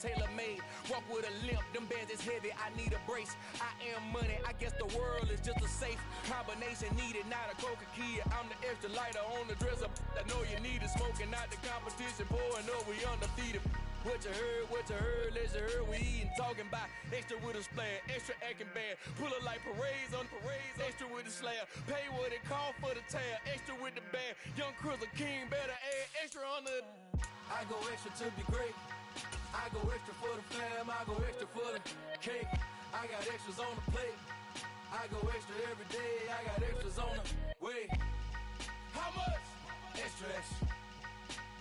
tailor-made. Walk with a limp, them bands is heavy, I need a brace. I am money, I guess the world is just a safe combination needed, not a coca key. I'm the extra lighter on the dresser. I know you need it, smoking out the competition, pouring up, we undefeated. What you heard, let's you heard, we eating, talking about extra with a splash, extra acting bad, pull it like parades on parades, extra with the slab, pay what it call for the tab, extra with the band, young Cruiser King, better add extra on the. I go extra to be great, I go extra for the fam, I go extra for the cake, I got extras on the plate, I go extra every day, I got extras on the way. How much? Extra, extra.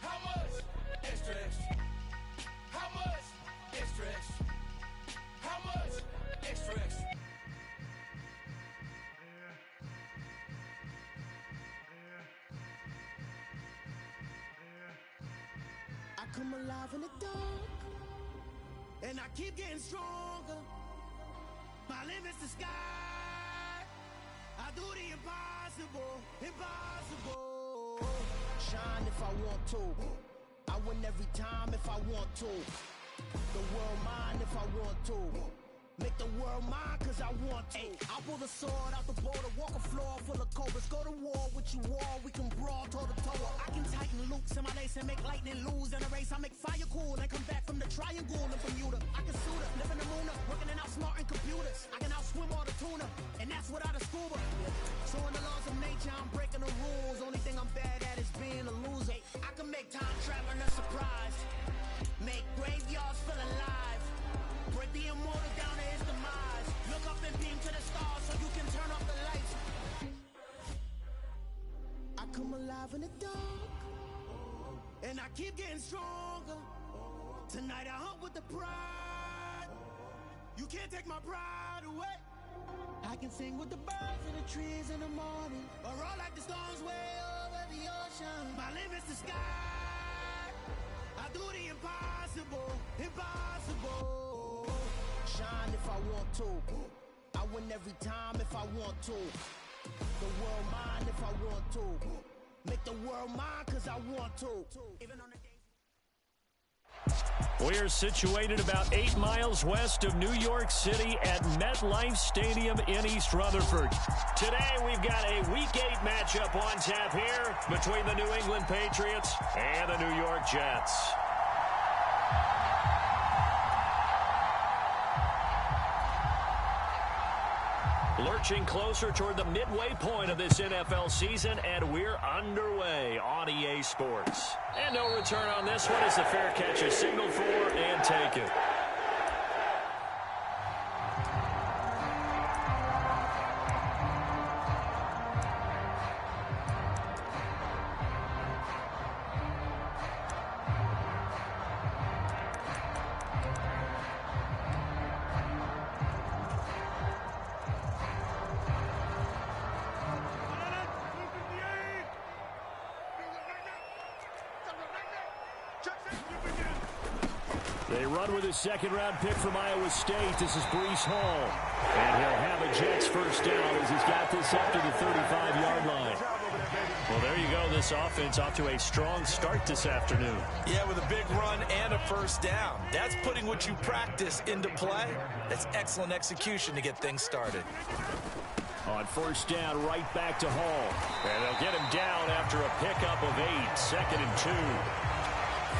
How much? Extra, extra. How much? Extra, extra. How much? Extra, extra. I come alive in the dark, and I keep getting stronger. My limit's the sky. I do the impossible, impossible. Shine if I want to. I win every time if I want to. The world mine if I want to. Make the world mine cause I want to. I'll pull the sword out the border, walk a floor full of cobras. Go to war with you all, we can brawl toe to toe. I can tighten loops in my lace and make lightning lose in a race. I make fire cool and come back from the triangle in Bermuda. I can suit up, live in the moon up, working and outsmarting computers. I can outswim all the tuna, and that's without a scuba. So in the laws of nature, I'm breaking the rules. Only thing I'm bad at is being a loser. I can make time traveling a surprise, make graveyards feel alive, break the immortal down to his demise. Look up and beam to the stars so you can turn off the lights. I come alive in the dark, and I keep getting stronger. Tonight I hunt with the pride. You can't take my pride away. I can sing with the birds and the trees in the morning, or roll like the storms way over the ocean. My limit's the sky. I do the impossible, impossible. Shine if I want to. I win every time if I want to. The world mine if I want to. Make the world mine cause I want to. Even on the We're situated about 8 miles west of New York City at MetLife Stadium in East Rutherford. Today we've got a Week 8 matchup on tap here between the New England Patriots and the New York Jets. Lurching closer toward the midway point of this NFL season, and we're underway on EA Sports. And no return on this one as the fair catch is signaled for and taken. They run with a second-round pick from Iowa State. This is Breece Hall. And he'll have a Jets first down as he's got this up to the 35-yard line. Well, there you go. This offense off to a strong start this afternoon. Yeah, with a big run and a first down. That's putting what you practice into play. That's excellent execution to get things started. On first down, right back to Hall. And they'll get him down after a pickup of 8, 2nd and 2.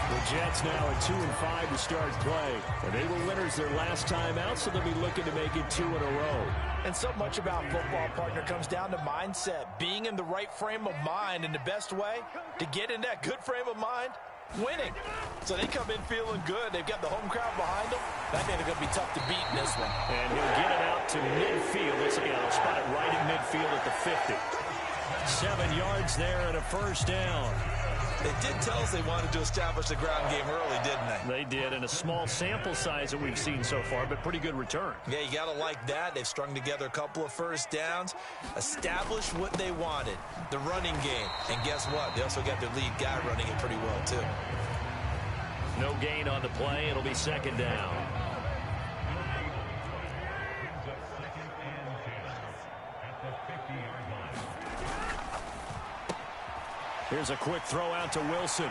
The Jets now at 2-5 to start play. And they were winners their last time out, so they'll be looking to make it 2 in a row. And so much about football, partner, comes down to mindset. Being in the right frame of mind, and the best way to get in that good frame of mind, winning. So they come in feeling good. They've got the home crowd behind them. I think they're going to be tough to beat in this one. And he'll get it out to midfield. Let's see, he'll spot it right at midfield at the 50. 7 yards there and a first down. They did tell us they wanted to establish the ground game early, didn't they? They did, and a small sample size that we've seen so far, but pretty good return. Yeah, you got to like that. They've strung together a couple of first downs, established what they wanted, the running game. And guess what? They also got their lead guy running it pretty well, too. No gain on the play. It'll be second down. Here's a quick throw out to Wilson.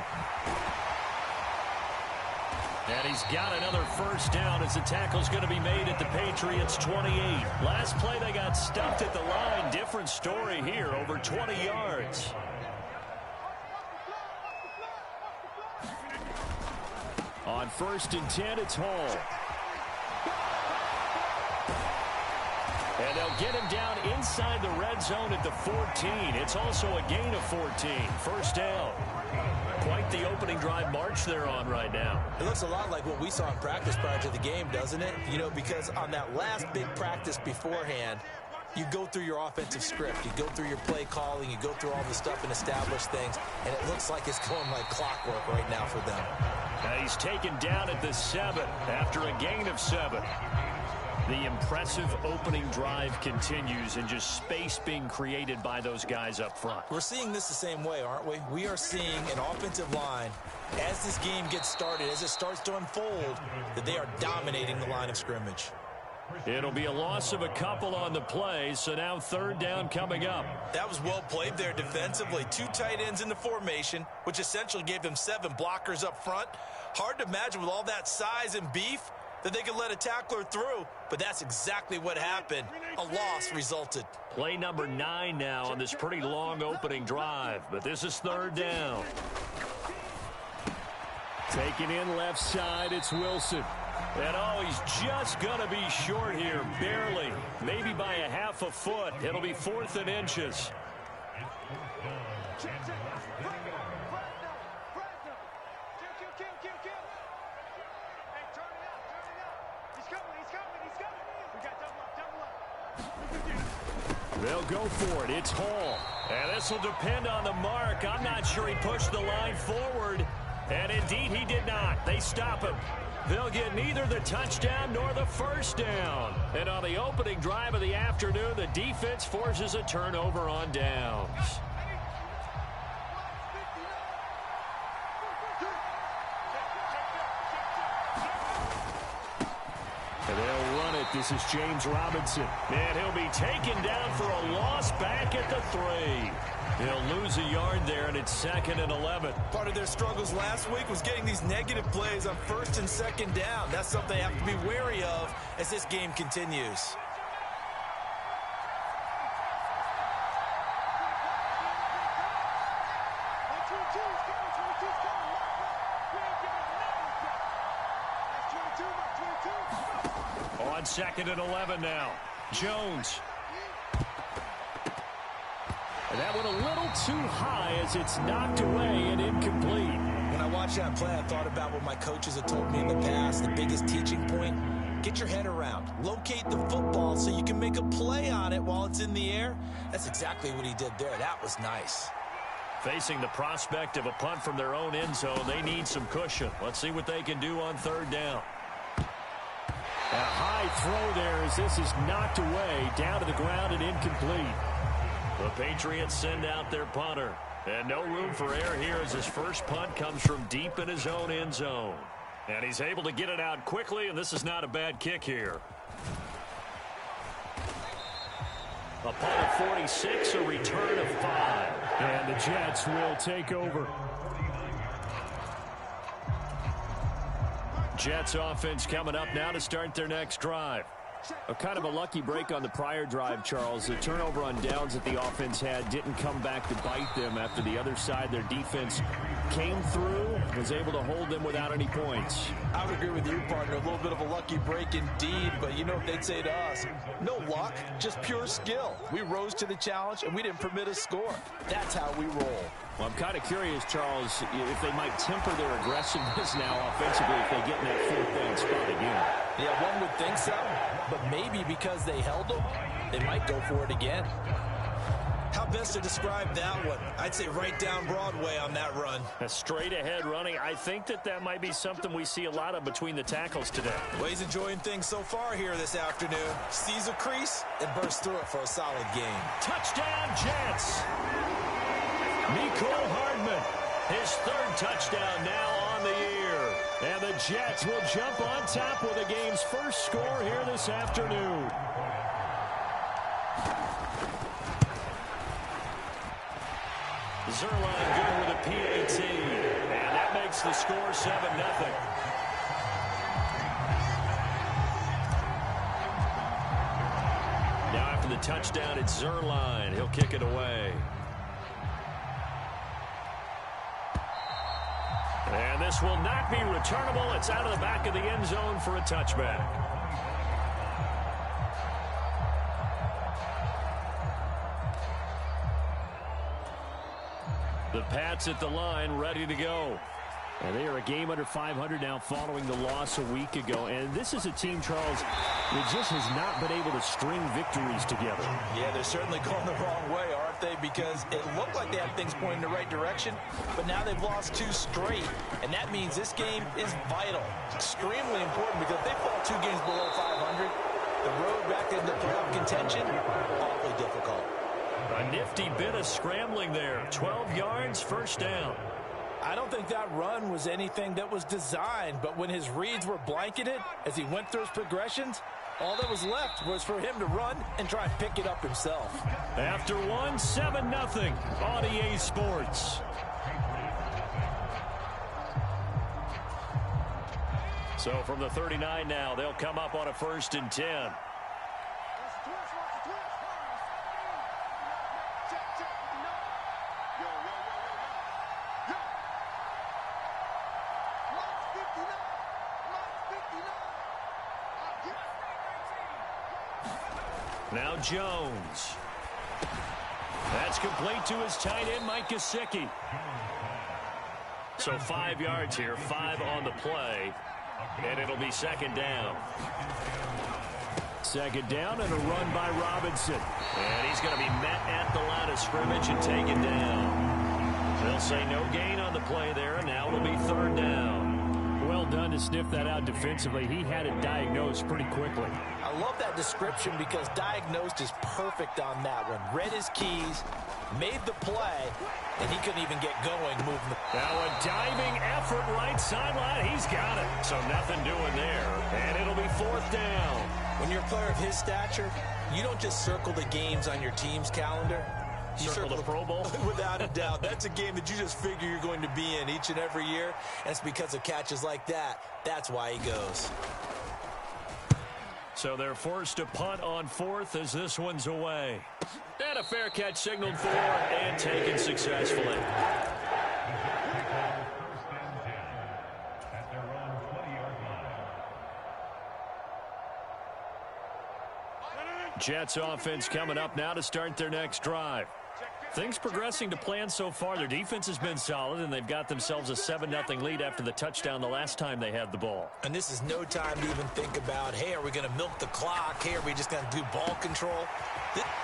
And he's got another first down as the tackle's going to be made at the Patriots' 28. Last play, they got stuffed at the line. Different story here, over 20 yards. On 1st and 10, it's Hall. And they'll get him down inside the red zone at the 14. It's also a gain of 14. First down. Quite the opening drive march they're on right now. It looks a lot like what we saw in practice prior to the game, doesn't it? You know, because on that last big practice beforehand, you go through your offensive script. You go through your play calling. You go through all the stuff and establish things. And it looks like it's going like clockwork right now for them. Now he's taken down at the 7 after a gain of 7. The impressive opening drive continues and just space being created by those guys up front. We're seeing this the same way, aren't we? We are seeing an offensive line, as this game gets started, as it starts to unfold, that they are dominating the line of scrimmage. It'll be a loss of a couple on the play, so now 3rd down coming up. That was well played there defensively. 2 tight ends in the formation, which essentially gave them 7 blockers up front. Hard to imagine with all that size and beef that they could let a tackler through, but that's exactly what happened. A loss resulted. Play number 9 now on this pretty long opening drive, but this is 3rd down. Taking in left side, it's Wilson. And oh, he's just going to be short here, barely. Maybe by a half a foot. It'll be 4th and inches. They'll go for it. It's Hall. And this will depend on the mark. I'm not sure he pushed the line forward. And indeed, he did not. They stop him. They'll get neither the touchdown nor the first down. And on the opening drive of the afternoon, the defense forces a turnover on downs. And they'll run it. This is James Robinson. And he'll be taken down for a loss back at the 3. They'll lose a yard there, and it's 2nd and 11. Part of their struggles last week was getting these negative plays on 1st and 2nd down. That's something they have to be wary of as this game continues. On 2nd and 11 now. Jones. And that one a little too high as it's knocked away and incomplete. When I watched that play, I thought about what my coaches have told me in the past. The biggest teaching point, get your head around. Locate the football so you can make a play on it while it's in the air. That's exactly what he did there. That was nice. Facing the prospect of a punt from their own end zone, they need some cushion. Let's see what they can do on 3rd down. A high throw there as this is knocked away, down to the ground and incomplete. The Patriots send out their punter. And no room for error here as his first punt comes from deep in his own end zone. And he's able to get it out quickly, and this is not a bad kick here. A punt of 46, a return of 5. And the Jets will take over. Jets offense coming up now to start their next drive. A kind of a lucky break on the prior drive, Charles. The turnover on downs that the offense had didn't come back to bite them after the other side. Their defense came through, was able to hold them without any points. I would agree with you, partner. A little bit of a lucky break indeed, but you know what they'd say to us? No luck, just pure skill. We rose to the challenge, and we didn't permit a score. That's how we roll. Well, I'm kind of curious, Charles, if they might temper their aggressiveness now offensively if they get in that 4th down spot again. Yeah, one would think so, but maybe because they held them, they might go for it again. How best to describe that one? I'd say right down Broadway on that run. A straight ahead running. I think that might be something we see a lot of between the tackles today. Well, he's enjoying things so far here this afternoon. Sees a crease and bursts through it for a solid game. Touchdown, Jets! Mecole Hardman, his 3rd touchdown now on the year. And the Jets will jump on top with the game's first score here this afternoon. Zerline good with a PAT. And that makes the score 7-0. the touchdown, it's Zerline. He'll kick it away. And this will not be returnable. It's out of the back of the end zone for a touchback. The Pats at the line, ready to go. And they are a game under 500 now following the loss a week ago. And this is a team, Charles, that just has not been able to string victories together. Yeah, they're certainly going the wrong way, aren't they? Because it looked like they had things pointing in the right direction, but now they've lost 2 straight. And that means this game is vital. Extremely important because if they fall 2 games below 500, the road back into playoff contention, awfully difficult. A nifty bit of scrambling there. 12 yards, first down. I don't think that run was anything that was designed, but when his reads were blanketed as he went through his progressions, all that was left was for him to run and try and pick it up himself. After 1, 7-0 on EA Sports. So from the 39 now, they'll come up on a 1st and 10. Now Jones. That's complete to his tight end, Mike Gesicki. So 5 yards here, 5 on the play, and it'll be 2nd down. 2nd down and a run by Robinson. And he's going to be met at the line of scrimmage and taken down. They'll say no gain on the play there, and now it'll be 3rd down. Well done to sniff that out defensively. He had it diagnosed pretty quickly. I love that description because diagnosed is perfect on that one. Read his keys, made the play, and he couldn't even get going moving. Now a diving effort right sideline. He's got it. So nothing doing there. And it'll be 4th down. When you're a player of his stature, you don't just circle the games on your team's calendar. You circle the Pro Bowl? Without a doubt. That's a game that you just figure you're going to be in each and every year. And it's because of catches like that. That's why he goes. So they're forced to punt on 4th as this one's away. And a fair catch signaled for and taken successfully. Jets offense coming up now to start their next drive. Things progressing to plan so far. Their defense has been solid, and they've got themselves a 7-0 lead after the touchdown the last time they had the ball. And this is no time to even think about, hey, are we going to milk the clock? Hey, are we just going to do ball control?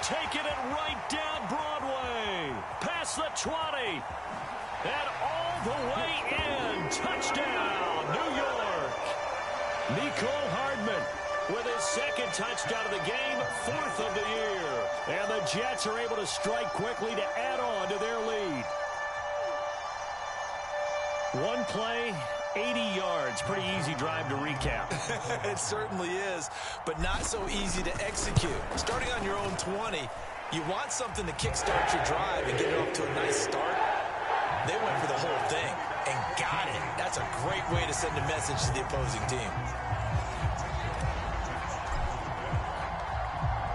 Taking it right down Broadway. Past the 20. And all the way in. Touchdown, New York. Nicole Hardman with his 2nd touchdown of the game, 4th of the year. And the Jets are able to strike quickly to add on to their lead. One play, 80 yards. Pretty easy drive to recap. It certainly is, but not so easy to execute. Starting on your own 20, you want something to kickstart your drive and get it off to a nice start. They went for the whole thing and got it. That's a great way to send a message to the opposing team.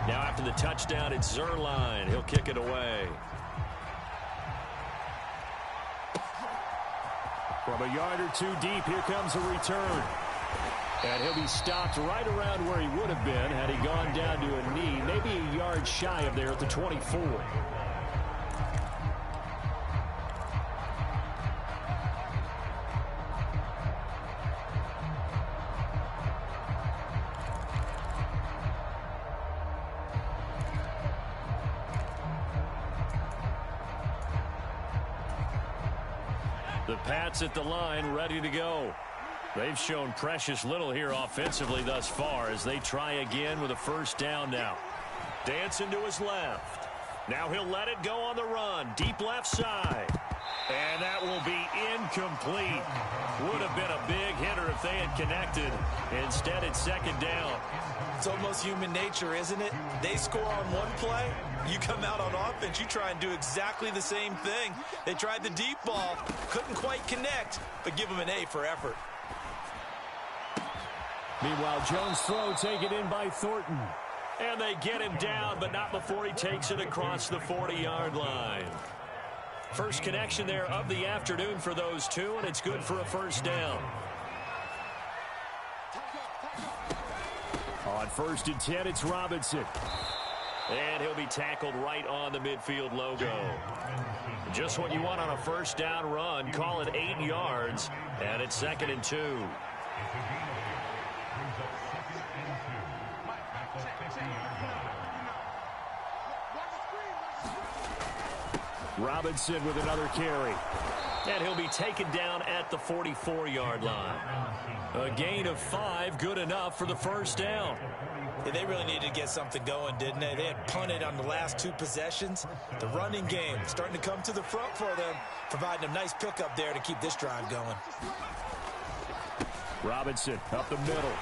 Now after the touchdown, it's Zerline. He'll kick it away. From a yard or 2 deep, here comes a return. And he'll be stopped right around where he would have been had he gone down to a knee, maybe a yard shy of there at the 24. The Pats at the line, ready to go. They've shown precious little here offensively thus far as they try again with a 1st down now. Dancing to his left. Now he'll let it go on the run. Deep left side. And that will be incomplete. Would have been a big hitter if they had connected. Instead, it's 2nd down. It's almost human nature, isn't it? They score on one play. You come out on offense, you try and do exactly the same thing. They tried the deep ball, couldn't quite connect, but give them an A for effort. Meanwhile, Jones' throw taken in by Thornton. And they get him down, but not before he takes it across the 40-yard line. First connection there of the afternoon for those two, and it's good for a first down. On 1st and 10, it's Robinson. And he'll be tackled right on the midfield logo. Just what you want on a first down run. Call it 8 yards, and it's 2nd and 2. Robinson with another carry. And he'll be taken down at the 44-yard line. A gain of 5, good enough for the first down. Yeah, they really needed to get something going, didn't they? They had punted on the last 2 possessions. The running game starting to come to the front for them, providing a nice pickup there to keep this drive going. Robinson up the middle.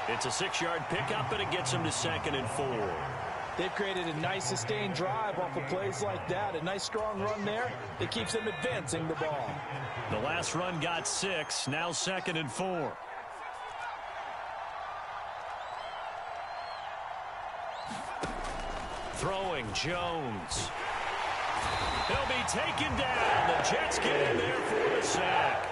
It's a 6-yard pickup, and it gets him to 2nd and 4. They've created a nice sustained drive off of plays like that. A nice strong run there that keeps them advancing the ball. The last run got 6, now 2nd and 4. Throwing, Jones. He'll be taken down. The Jets get in there for the sack.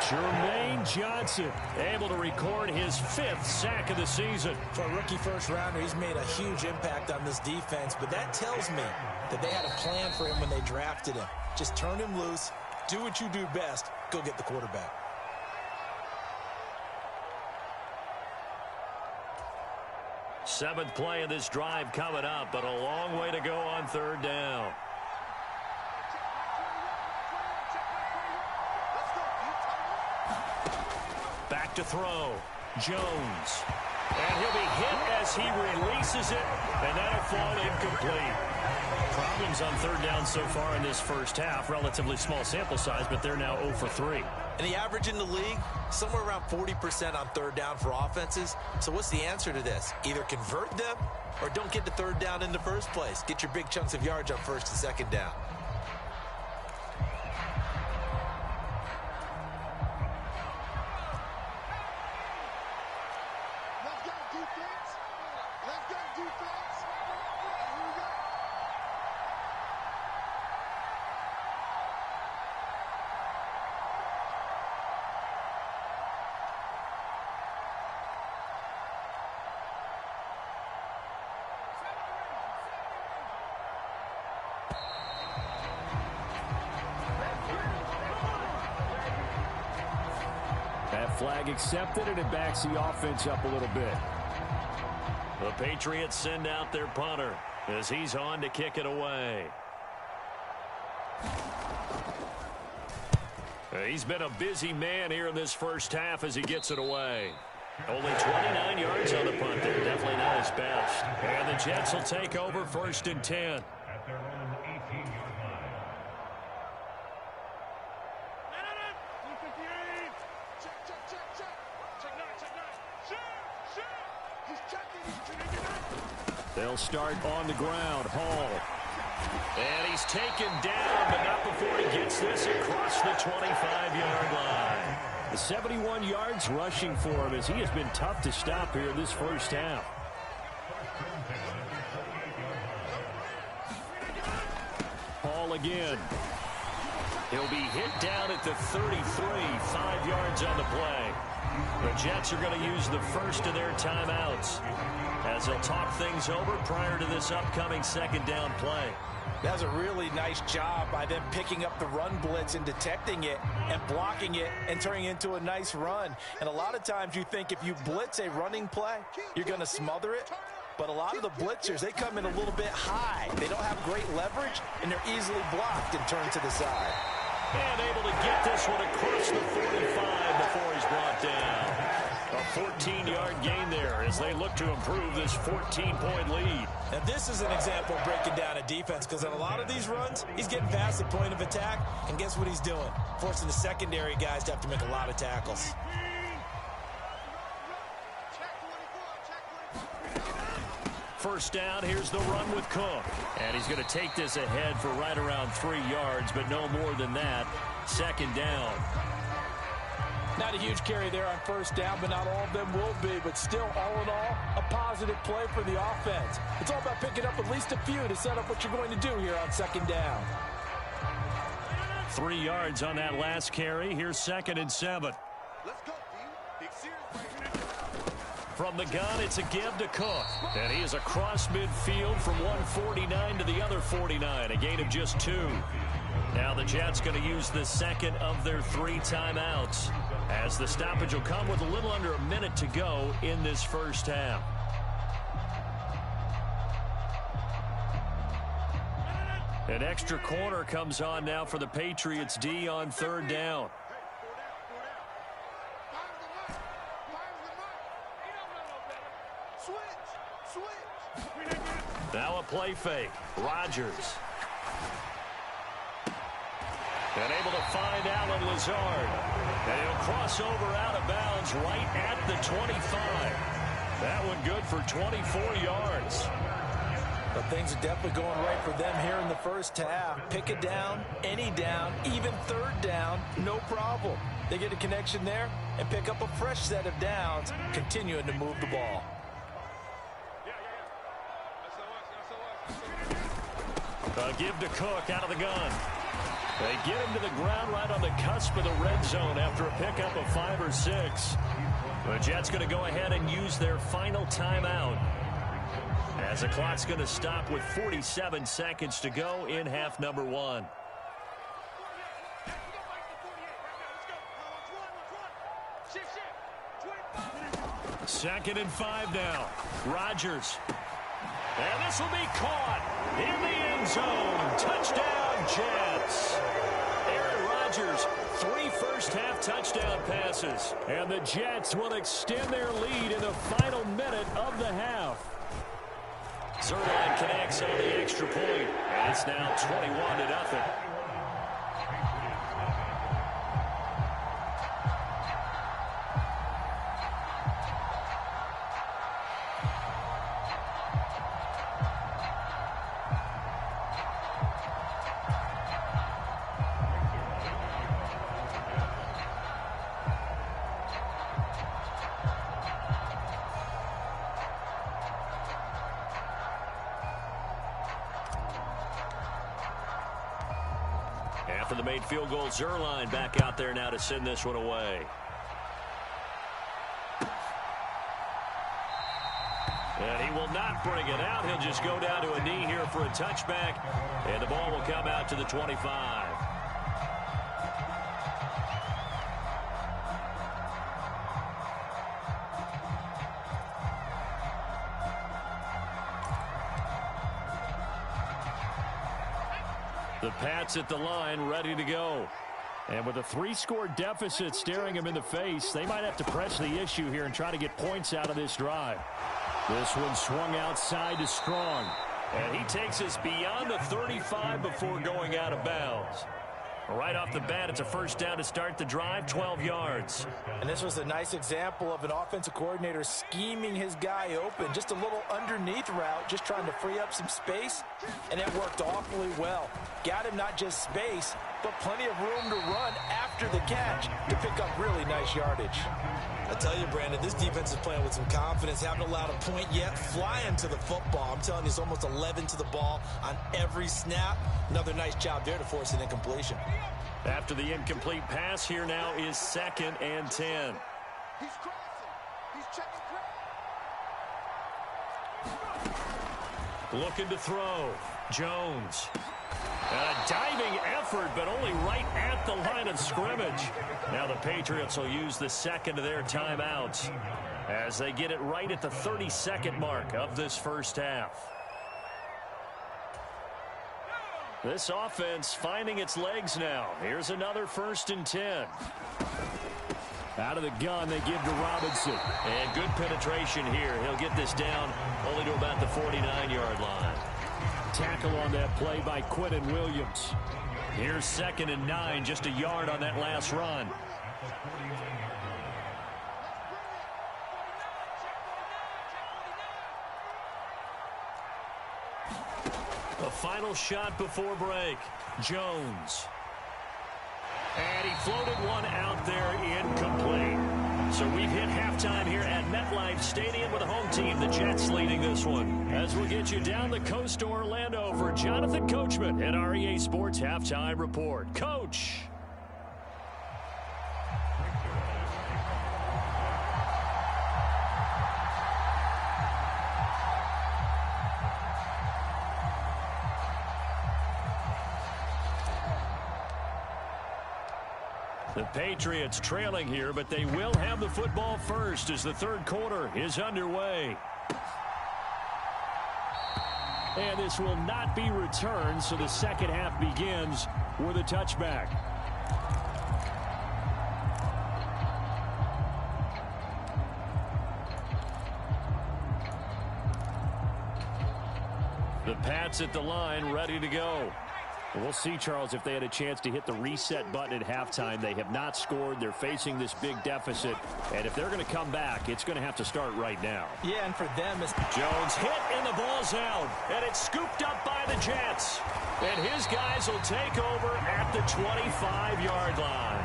Jermaine Johnson able to record his 5th sack of the season. For a rookie first-rounder, he's made a huge impact on this defense, but that tells me that they had a plan for him when they drafted him. Just turn him loose, do what you do best, go get the quarterback. Seventh play of this drive coming up, but a long way to go on 3rd down. Back to throw. Jones. And he'll be hit as he releases it, and that'll fall incomplete. Problems on 3rd down so far in this first half. Relatively small sample size, but they're now 0 for 3. And the average in the league, somewhere around 40% on 3rd down for offenses. So what's the answer to this? Either convert them or don't get to 3rd down in the first place. Get your big chunks of yards on 1st and 2nd down. Flag accepted, and it backs the offense up a little bit. The Patriots send out their punter as he's on to kick it away. He's been a busy man here in this first half as he gets it away. Only 29 yards on the punt there. Definitely not his best. And the Jets will take over 1st and 10. They'll start on the ground. Hall. And he's taken down, but not before he gets this across the 25-yard line. The 71 yards rushing for him as he has been tough to stop here in this first half. Hall again. He'll be hit down at the 33, 5 yards on the play. The Jets are going to use the first of their timeouts as they'll talk things over prior to this upcoming 2nd down play. That was a really nice job by them picking up the run blitz and detecting it and blocking it and turning it into a nice run. And a lot of times you think if you blitz a running play, you're going to smother it. But a lot of the blitzers, they come in a little bit high. They don't have great leverage, and they're easily blocked and turned to the side. And able to get this one across the 45 before he's brought down. A 14-yard gain there as they look to improve this 14-point lead. Now this is an example of breaking down a defense, because on a lot of these runs, he's getting past the point of attack, and guess what he's doing? Forcing the secondary guys to have to make a lot of tackles. First down, here's the run with Cook. And he's going to take this ahead for right around 3 yards, but no more than that. 2nd down. Not a huge carry there on first down, but not all of them will be. But still, all in all, a positive play for the offense. It's all about picking up at least a few to set up what you're going to do here on second down. 3 yards on that last carry. Here's 2nd and 7. Let's go, Big serious. From the gun, it's a give to Cook. And he is across midfield from 149 to the other 49. A gain of just 2. Now the Jets going to use the second of their 3 timeouts, as the stoppage will come with a little under a minute to go in this first half. An extra corner comes on now for the Patriots D on 3rd down. Now a play fake. Rodgers. And able to find Allen Lazard. And he'll cross over out of bounds right at the 25. That one good for 24 yards. But things are definitely going right for them here in the first half. Pick a down, any down, even 3rd down, no problem. They get a connection there and pick up a fresh set of downs, continuing to move the ball. A give to Cook out of the gun. They get him to the ground right on the cusp of the red zone after a pickup of 5 or 6. The Jets going to go ahead and use their final timeout, as the clock's going to stop with 47 seconds to go in half number 1. Second and 5 now. Rodgers. And this will be caught in the end zone. Touchdown, Jets. Aaron Rodgers, 3 first-half touchdown passes. And the Jets will extend their lead in the final minute of the half. Zerline connects on the extra point, and it's now 21-0. After the made field goal, Zerline back out there now to send this one away. And he will not bring it out. He'll just go down to a knee here for a touchback, and the ball will come out to the 25. The Pats at the line, ready to go. And with a 3-score deficit staring them in the face, they might have to press the issue here and try to get points out of this drive. This one swung outside to Strong. And he takes us beyond the 35 before going out of bounds. Right off the bat, it's a first down to start the drive, 12 yards. And this was a nice example of an offensive coordinator scheming his guy open. Just a little underneath route, just trying to free up some space, and it worked awfully well. Got him not just space, but plenty of room to run after the catch to pick up really nice yardage. I tell you, Brandon, this defense is playing with some confidence. Haven't allowed a point yet. Flying to the football. I'm telling you, it's almost 11 to the ball on every snap. Another nice job there to force an incompletion. After the incomplete pass, here now is 2nd and 10. He's crossing. He's checking crack. Looking to throw. Jones. A diving effort, but only right at the line of scrimmage. Now the Patriots will use the second of their timeouts as they get it right at the 32nd mark of this first half. This offense finding its legs now. Here's another 1st and 10. Out of the gun, they give to Robinson. And good penetration here. He'll get this down only to about the 49-yard line. Tackle on that play by Quinton Williams. Here's 2nd and 9, just a yard on that last run. A final shot before break. Jones. And he floated one out there incomplete. So we've hit halftime here at MetLife Stadium with a home team, the Jets, leading this one. As we'll get you down the coast to Orlando for Jonathan Coachman at REA Sports Halftime Report. Coach. The Patriots trailing here, but they will have the football first as the third quarter is underway. And this will not be returned, so the second half begins with a touchback. The Pats at the line, ready to go. We'll see, Charles, if they had a chance to hit the reset button at halftime. They have not scored. They're facing this big deficit. And if they're going to come back, it's going to have to start right now. Yeah, and for them, it's Jones hit, and the ball's out. And it's scooped up by the Jets. And his guys will take over at the 25-yard line.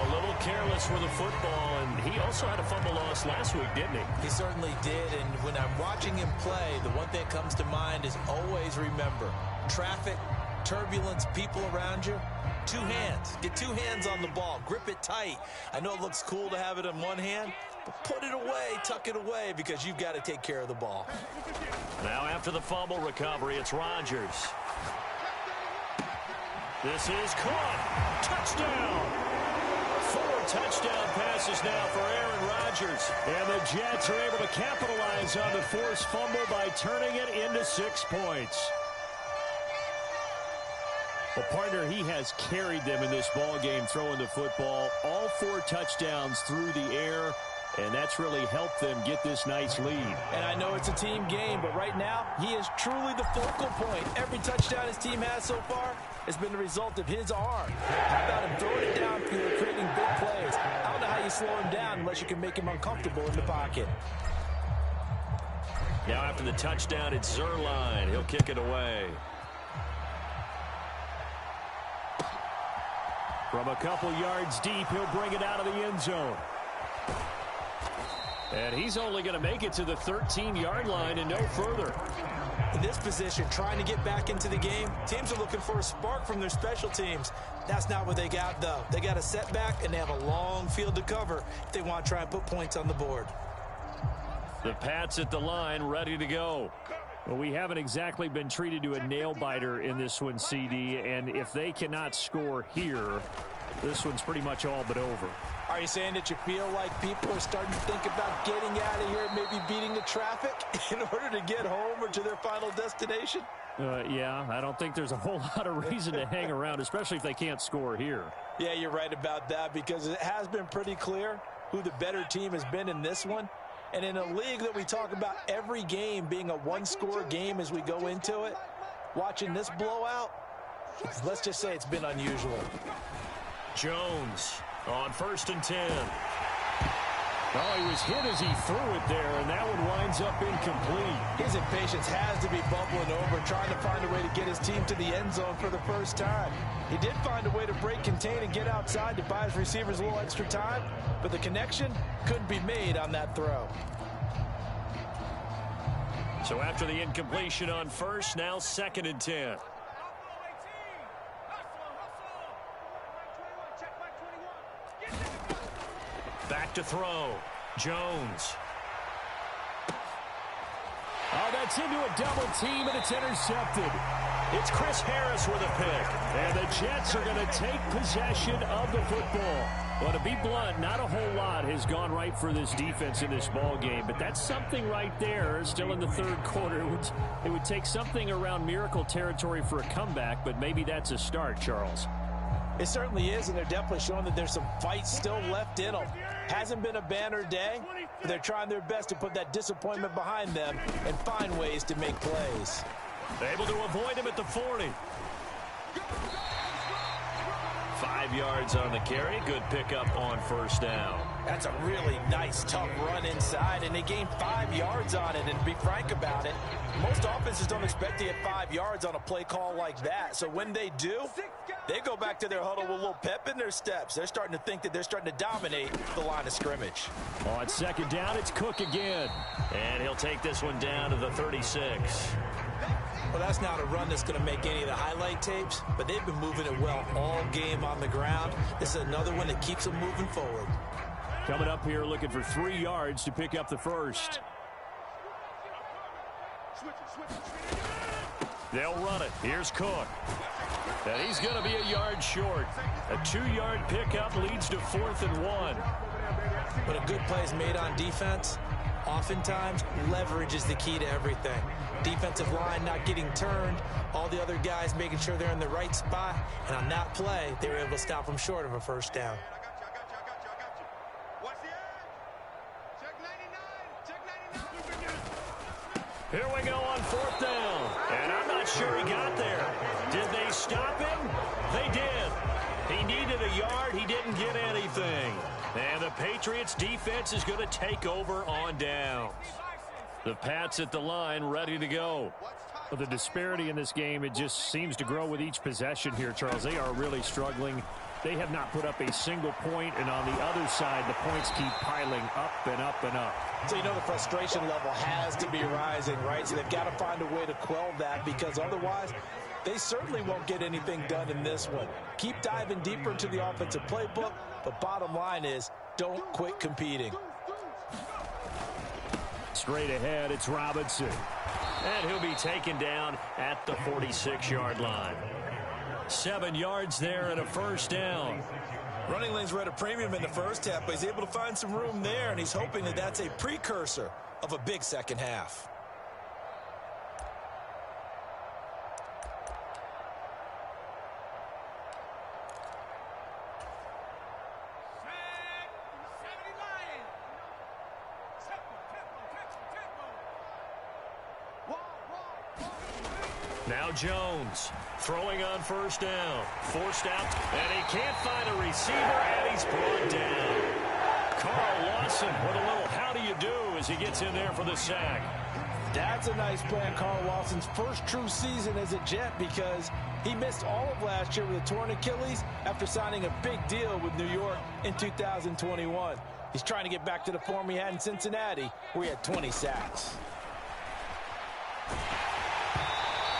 A little careless with the football, and he also had a fumble loss last week, didn't he? He certainly did, and when I'm watching him play, the one thing that comes to mind is always remember, traffic, turbulence, people around you, two hands. Get two hands on the ball. Grip it tight. I know it looks cool to have it in one hand, but put it away, tuck it away, because you've got to take care of the ball. Now after the fumble recovery, it's Rodgers. This is caught. Touchdown. 4 touchdown passes now for Aaron Rodgers. And the Jets are able to capitalize on the forced fumble by turning it into 6 points. Well, partner, he has carried them in this ball game, throwing the football. All 4 touchdowns through the air, and that's really helped them get this nice lead. And I know it's a team game, but right now, he is truly the focal point. Every touchdown his team has so far has been the result of his arm. How about him throwing it downfield, creating big plays? I don't know how you slow him down unless you can make him uncomfortable in the pocket. Now after the touchdown, it's Zerline. He'll kick it away. From a couple yards deep, he'll bring it out of the end zone. And he's only going to make it to the 13-yard line and no further. In this position, trying to get back into the game, teams are looking for a spark from their special teams. That's not what they got, though. They got a setback, and they have a long field to cover if they want to try and put points on the board. The Pats at the line, ready to go. Well, we haven't exactly been treated to a nail-biter in this one, CD, and if they cannot score here, this one's pretty much all but over. Are you saying that you feel like people are starting to think about getting out of here, maybe beating the traffic in order to get home or to their final destination? Yeah, I don't think there's a whole lot of reason to hang around, especially if they can't score here. Yeah, you're right about that, because it has been pretty clear who the better team has been in this one. And in a league that we talk about every game being a one-score game as we go into it, watching this blowout, let's just say it's been unusual. Jones on 1st and 10. Oh, he was hit as he threw it there, and that one winds up incomplete. His impatience has to be bubbling over, trying to find a way to get his team to the end zone for the first time. He did find a way to break, contain, and get outside to buy his receivers a little extra time, but the connection couldn't be made on that throw. So after the incompletion on 1st, now 2nd and 10. Back to throw. Jones. Oh, that's into a double team, and it's intercepted. It's Chris Harris with a pick. And the Jets are going to take possession of the football. Well, to be blunt, not a whole lot has gone right for this defense in this ball game, but that's something right there. Still in the third quarter. It would take something around miracle territory for a comeback, but maybe that's a start, Charles. It certainly is, and they're definitely showing that there's some fight still left in them. Hasn't been a banner day, but they're trying their best to put that disappointment behind them and find ways to make plays. Able to avoid him at the 40. 5 yards on the carry. Good pickup on 1st down. That's a really nice, tough run inside, and they gained 5 yards on it. And to be frank about it, most offenses don't expect to get 5 yards on a play call like that. So when they do, they go back to their huddle with a little pep in their steps. They're starting to think that they're starting to dominate the line of scrimmage. On second down, it's Cook again. And he'll take this one down to the 36. Well, that's not a run that's going to make any of the highlight tapes, but they've been moving it well all game on the ground. This is another one that keeps them moving forward. Coming up here looking for 3 yards to pick up the first. They'll run it. Here's Cook. And he's going to be a yard short. A 2-yard pickup leads to 4th and 1. When a good play is made on defense, oftentimes leverage is the key to everything. Defensive line not getting turned, all the other guys making sure they're in the right spot, and on that play, they were able to stop them short of a first down. Here we go on 4th down. And I'm not sure he got there. Did they stop him? They did. He needed a yard. He didn't get anything. And the Patriots defense is going to take over on downs. The Pats at the line ready to go. Well, the disparity in this game, it just seems to grow with each possession here, Charles. They are really struggling. They have not put up a single point, and on the other side, the points keep piling up and up and up. So you know the frustration level has to be rising, right? So they've got to find a way to quell that, because otherwise they certainly won't get anything done in this one. Keep diving deeper into the offensive playbook, but bottom line is don't quit competing. Straight ahead, it's Robinson. And he'll be taken down at the 46-yard line. 7 yards there and a first down. Running lanes were at a premium in the first half, but he's able to find some room there, and he's hoping that that's a precursor of a big second half. Now Jones throwing on first down. Forced out, and he can't find a receiver, and he's brought down. Carl Lawson with a little how do you do as he gets in there for the sack. That's a nice play on Carl Lawson's first true season as a Jet, because he missed all of last year with a torn Achilles after signing a big deal with New York in 2021. He's trying to get back to the form he had in Cincinnati, where he had 20 sacks.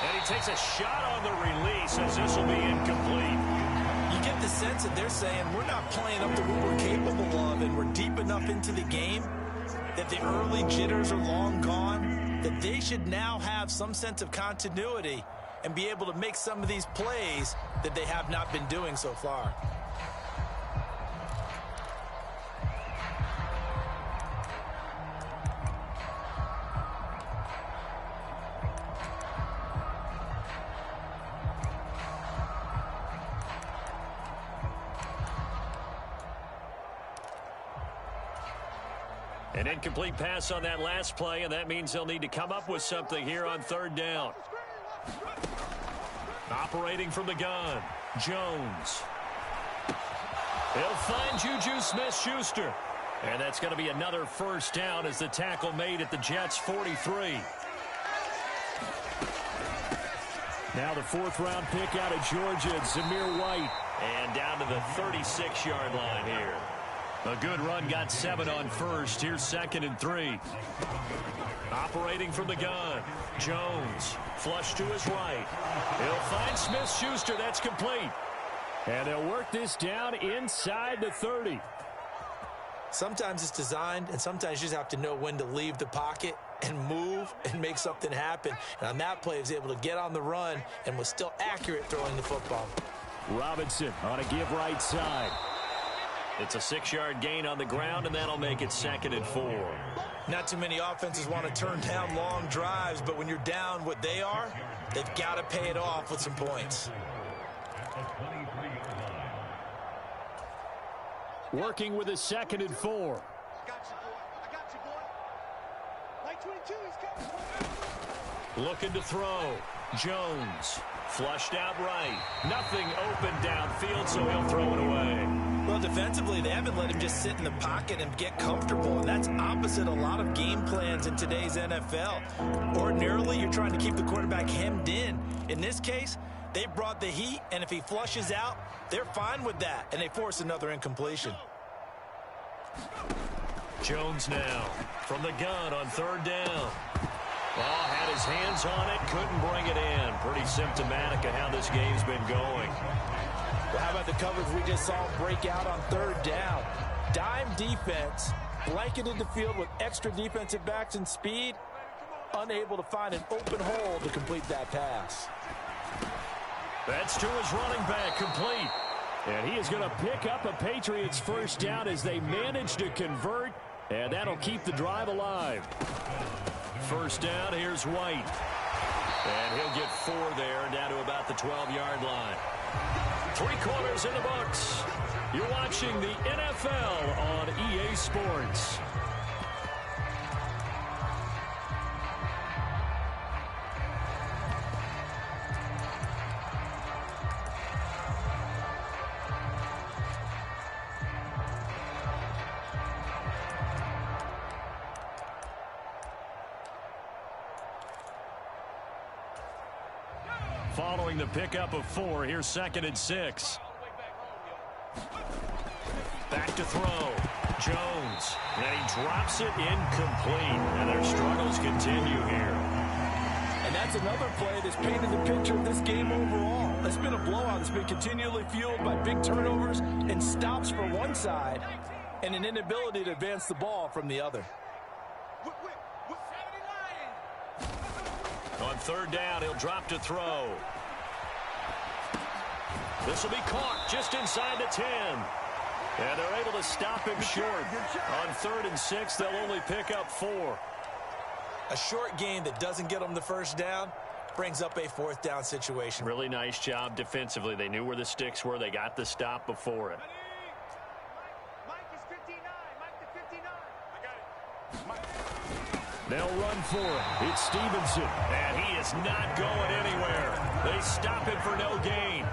And he takes a shot on the release as this will be incomplete. You get the sense that they're saying we're not playing up to what we're capable of, and we're deep enough into the game that the early jitters are long gone, that they should now have some sense of continuity and be able to make some of these plays that they have not been doing so far. An incomplete pass on that last play, and that means they'll need to come up with something here on 3rd down. Operating from the gun, Jones. He'll find Juju Smith-Schuster. And that's going to be another first down as the tackle made at the Jets' 43. Now the 4th-round pick out of Georgia, Zamir White. And down to the 36-yard line here. A good run, got 7 on first. Here's 2nd and 3. Operating from the gun, Jones. Flush to his right. He'll find Smith-Schuster. That's complete. And they'll work this down inside the 30. Sometimes it's designed, and sometimes you just have to know when to leave the pocket and move and make something happen. And on that play, he was able to get on the run and was still accurate throwing the football. Robinson on a give right side. It's a 6-yard gain on the ground, and that'll make it 2nd and 4. Not too many offenses want to turn down long drives, but when you're down what they are, they've got to pay it off with some points. Working with a 2nd and 4. I got you, boy. Like 22, he's coming. Looking to throw. Jones. Flushed out right. Nothing open downfield, so he'll throw it away. Well, Well, defensively, they haven't let him just sit in the pocket and get comfortable, and that's opposite a lot of game plans in today's NFL. Ordinarily, you're trying to keep the quarterback hemmed in. In this case, they brought the heat, and if he flushes out, they're fine with that, and they force another incompletion. Jones now from the gun on third down. Ball had his hands on it, couldn't bring it in. Pretty symptomatic of how this game's been going. Well, how about the coverage we just saw break out on third down? Dime defense, blanketed the field with extra defensive backs and speed, unable to find an open hole to complete that pass. That's to his running back, complete. And he is going to pick up a Patriots first down as they manage to convert, and that'll keep the drive alive. First down, here's White. And he'll get 4 there, down to about the 12-yard line. 3 quarters in the books. You're watching the NFL on EA Sports. Following the pickup of 4, here's 2nd and 6. Back to throw. Jones. And he drops it incomplete. And their struggles continue here. And that's another play that's painted the picture of this game overall. It's been a blowout that's been continually fueled by big turnovers and stops for one side and an inability to advance the ball from the other. On third down, he'll drop to throw. This will be caught just inside the 10. And they're able to stop him short. On 3rd and 6, they'll only pick up 4. A short game that doesn't get them the first down brings up a 4th down situation. Really nice job defensively. They knew where the sticks were. They got the stop before it. They'll run for it. It's Stevenson. And he is not going anywhere. They stop him for no gain.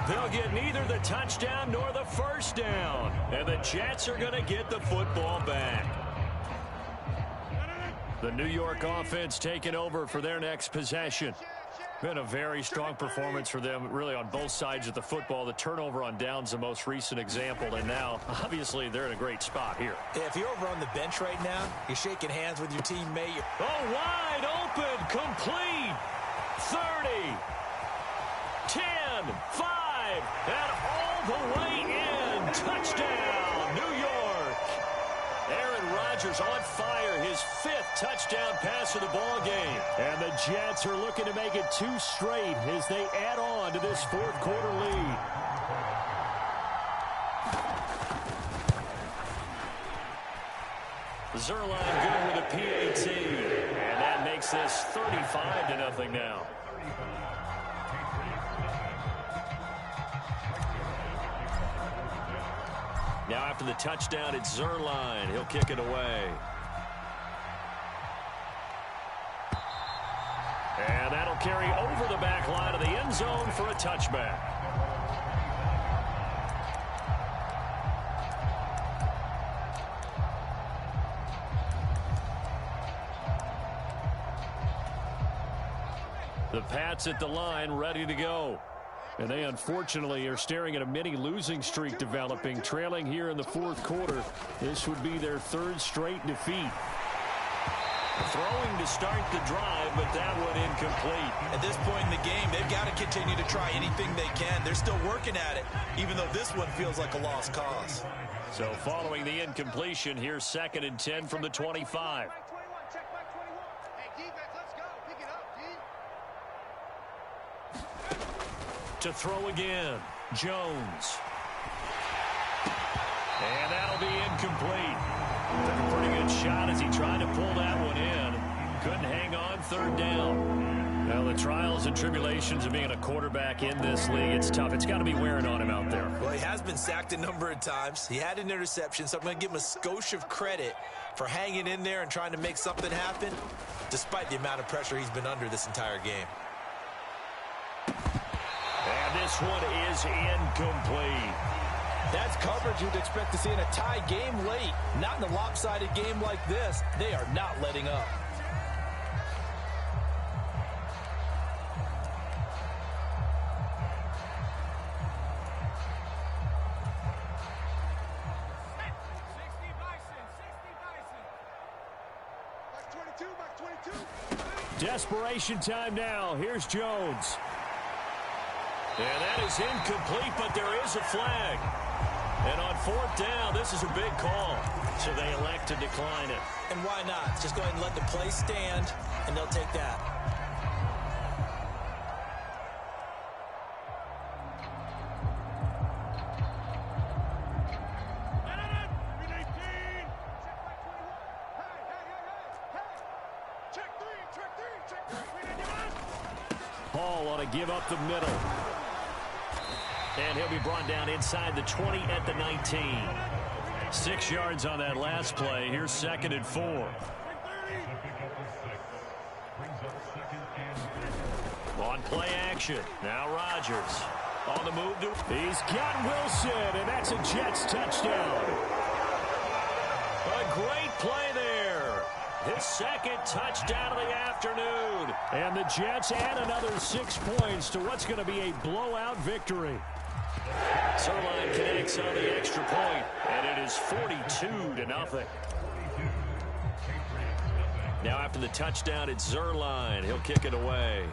They'll get neither the touchdown nor the first down. And the Jets are going to get the football back. The New York offense taking over for their next possession. Been a very strong performance for them, really, on both sides of the football. The turnover on down's the most recent example, and now, obviously, they're in a great spot here. If you're over on the bench right now, you're shaking hands with your teammate. Oh, wide open, complete. 30, 10, 5, and all the way in. Touchdown, New York. Aaron Rodgers on fire, his 5th touchdown pass of the ball game. And the Jets are looking to make it 2 straight as they add on to this 4th quarter lead. Zerline good with a PAT. And that makes this 35-0 now. Now after the touchdown, it's Zerline. He'll kick it away. And that'll carry over the back line of the end zone for a touchback. The Pats at the line, ready to go. And they, unfortunately, are staring at a mini losing streak developing, trailing here in the 4th quarter. This would be their 3rd straight defeat. Throwing to start the drive, but that one incomplete. At this point in the game, they've got to continue to try anything they can. They're still working at it, even though this one feels like a lost cause. So following the incompletion, here's 2nd and 10 from the 25. To throw again, Jones. And that'll be incomplete. Took a pretty good shot as he tried to pull that one in. Couldn't hang on, 3rd down. Now, the trials and tribulations of being a quarterback in this league, it's tough. It's got to be wearing on him out there. Well, he has been sacked a number of times. He had an interception, so I'm going to give him a skosh of credit for hanging in there and trying to make something happen, despite the amount of pressure he's been under this entire game. And this one is incomplete. That's coverage you'd expect to see in a tie game late. Not in a lopsided game like this. They are not letting up. Desperation time now. Here's Jones. And that is incomplete, but there is a flag. And on 4th down, this is a big call. So they elect to decline it. And why not? Just go ahead and let the play stand, and they'll take that. Hall ought to give up the middle. And he'll be brought down inside the 20 at the 19. 6 yards on that last play. Here's 2nd and 4. On play action. Now Rodgers. On the move. He's got Wilson, and that's a Jets touchdown. A great play there. His 2nd touchdown of the afternoon. And the Jets add another 6 points to what's going to be a blowout victory. Zerline connects on the extra point, and it is 42-0. Now after the touchdown, it's Zerline. He'll kick it away.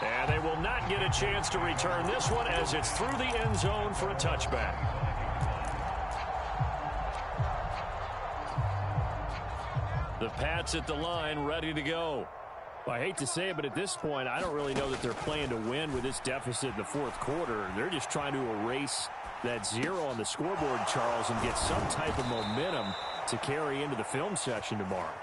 And they will not get a chance to return this one as it's through the end zone for a touchback. The Pats at the line, ready to go. Well, I hate to say it, but at this point, I don't really know that they're playing to win with this deficit in the 4th quarter. They're just trying to erase that 0 on the scoreboard, Charles, and get some type of momentum to carry into the film session tomorrow.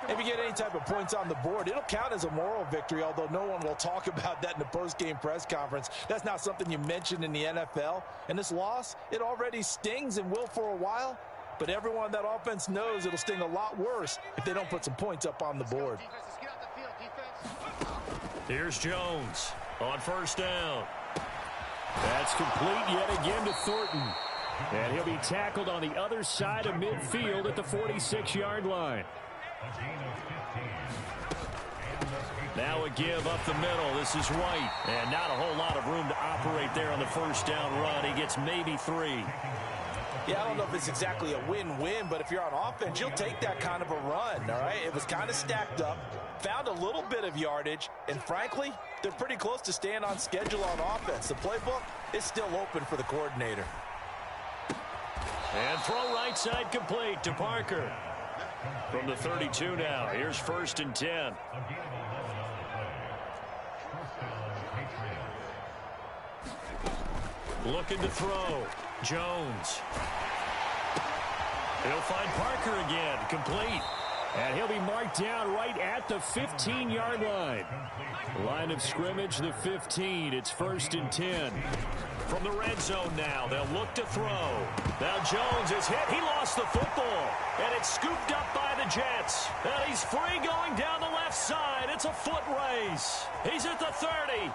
If you get any type of points on the board, it'll count as a moral victory, although no one will talk about that in the post-game press conference. That's not something you mention in the NFL. And this loss, it already stings and will for a while. But everyone on that offense knows it'll sting a lot worse if they don't put some points up on the board. Here's Jones on 1st down. That's complete yet again to Thornton. And he'll be tackled on the other side of midfield at the 46-yard line. Now a give up the middle. This is White. And not a whole lot of room to operate there on the 1st down run. He gets maybe 3. Yeah, I don't know if it's exactly a win-win, but if you're on offense, you'll take that kind of a run, all right? It was kind of stacked up, found a little bit of yardage, and frankly, they're pretty close to staying on schedule on offense. The playbook is still open for the coordinator. And throw right side complete to Parker. From the 32 now, here's 1st and 10. Looking to throw. Jones. He'll find Parker again. Complete. And he'll be marked down right at the 15-yard line. Line of scrimmage, the 15. It's 1st and 10. From the red zone now, they'll look to throw. Now Jones is hit. He lost the football. And it's scooped up by the Jets. And he's free going down the left side. It's a foot race. He's at the 30.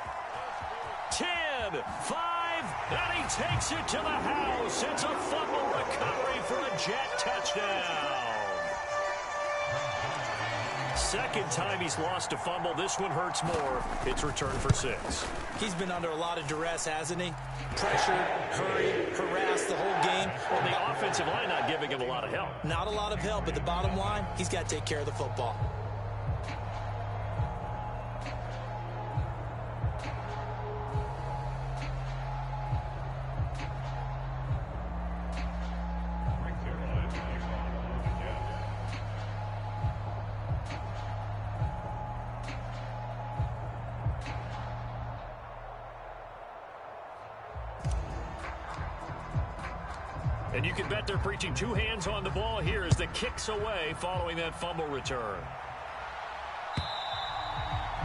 10, 5, and he takes it to the house. It's a fumble recovery for a Jet touchdown. 2nd time he's lost a fumble. This one hurts more. It's returned for 6. He's been under a lot of duress, hasn't he? Pressured, hurried, harassed the whole game. Well, the offensive line not giving him a lot of help. Not a lot of help, but the bottom line, he's got to take care of the football. And you can bet they're preaching 2 hands on the ball here as the kick's away following that fumble return.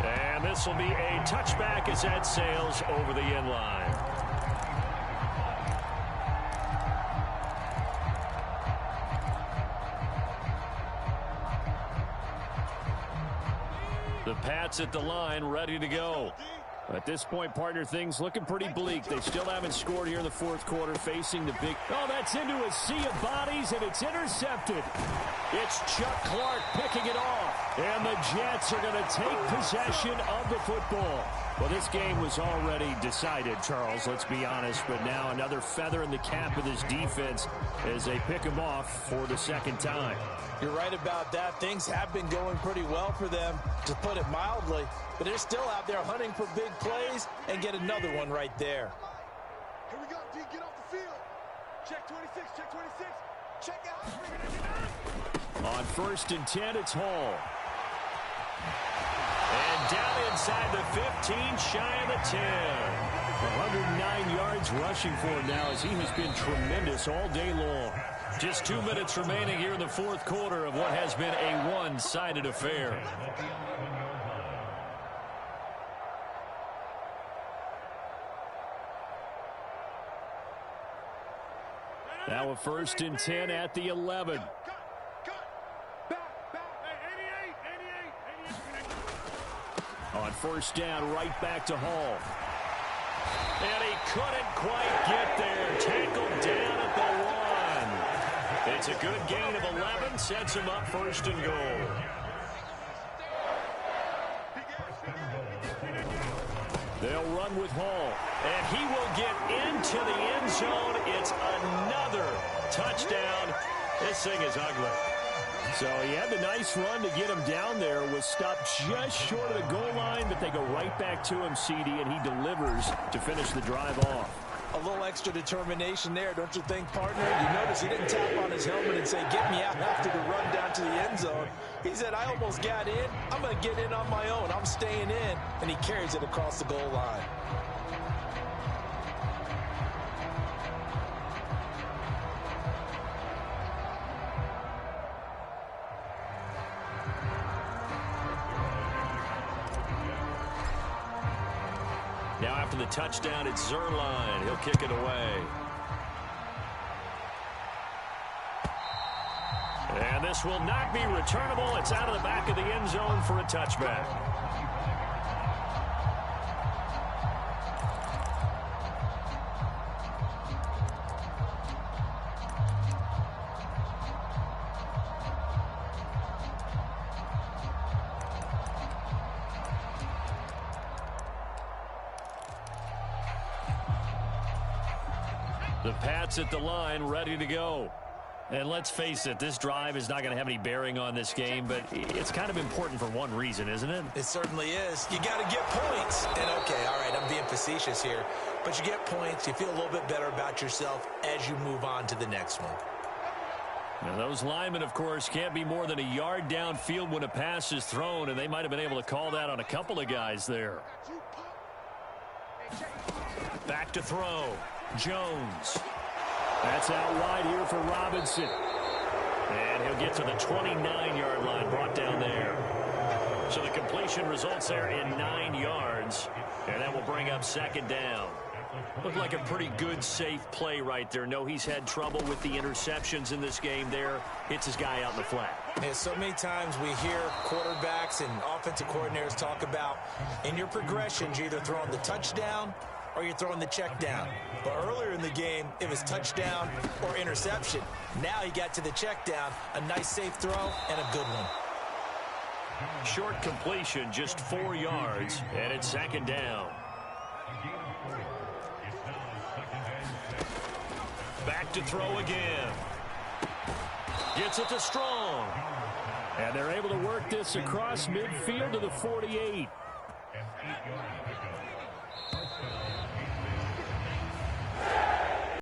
And this will be a touchback as that sails over the end line. The Pats at the line ready to go. At this point, partner, things looking pretty bleak. They still haven't scored here in the fourth quarter, facing the big... Oh, that's into a sea of bodies, and it's intercepted. It's Chuck Clark picking it off, and the Jets are going to take possession of the football. Well, this game was already decided, Charles, let's be honest, but now another feather in the cap of this defense as they pick him off for the second time. You're right about that. Things have been going pretty well for them, to put it mildly, but they're still out there hunting for big plays and get another one right there. Here we go, D, get off the field. Check 26, check 26. Check out. On 1st and 10, it's Hall. And down inside the 15, shy of the 10. 109 yards rushing for him now as he has been tremendous all day long. Just 2 minutes remaining here in the fourth quarter of what has been a one-sided affair. Now a 1st and 10 at the 11. On 1st down, right back to Hall. And he couldn't quite get there. Tackled down at the 1. It's a good gain of 11. Sets him up 1st and goal. They'll run with Hall. And he will get into the end zone. It's another touchdown. This thing is ugly. So he had the nice run to get him down there. Was stopped just short of the goal line, but they go right back to him, CD, and he delivers to finish the drive off. A little extra determination there, don't you think, partner? You notice he didn't tap on his helmet and say, get me out after the run down to the end zone. He said, I almost got in. I'm going to get in on my own. I'm staying in. And he carries it across the goal line. Now after the touchdown, it's Zerline. He'll kick it away. And this will not be returnable. It's out of the back of the end zone for a touchback. The Pats at the line, ready to go. And let's face it, this drive is not going to have any bearing on this game, but it's kind of important for one reason, isn't it? It certainly is. You got to get points. And okay, all right, I'm being facetious here, but you get points, you feel a little bit better about yourself as you move on to the next one. Now, those linemen, of course, can't be more than a yard downfield when a pass is thrown, and they might have been able to call that on a couple of guys there. Back to throw. Jones. That's out wide here for Robinson. And he'll get to the 29-yard line, brought down there. So the completion results there in 9 yards, and that will bring up 2nd down. Looked like a pretty good, safe play right there. No, he's had trouble with the interceptions in this game there. Hits his guy out in the flat. Yeah, so many times we hear quarterbacks and offensive coordinators talk about in your progressions, you're either throwing the touchdown or you're throwing the check down. But earlier in the game, it was touchdown or interception. Now he got to the check down, a nice safe throw, and a good one. Short completion, just 4 yards, and it's 2nd down. Back to throw again. Gets it to Strong. And they're able to work this across midfield to the 48.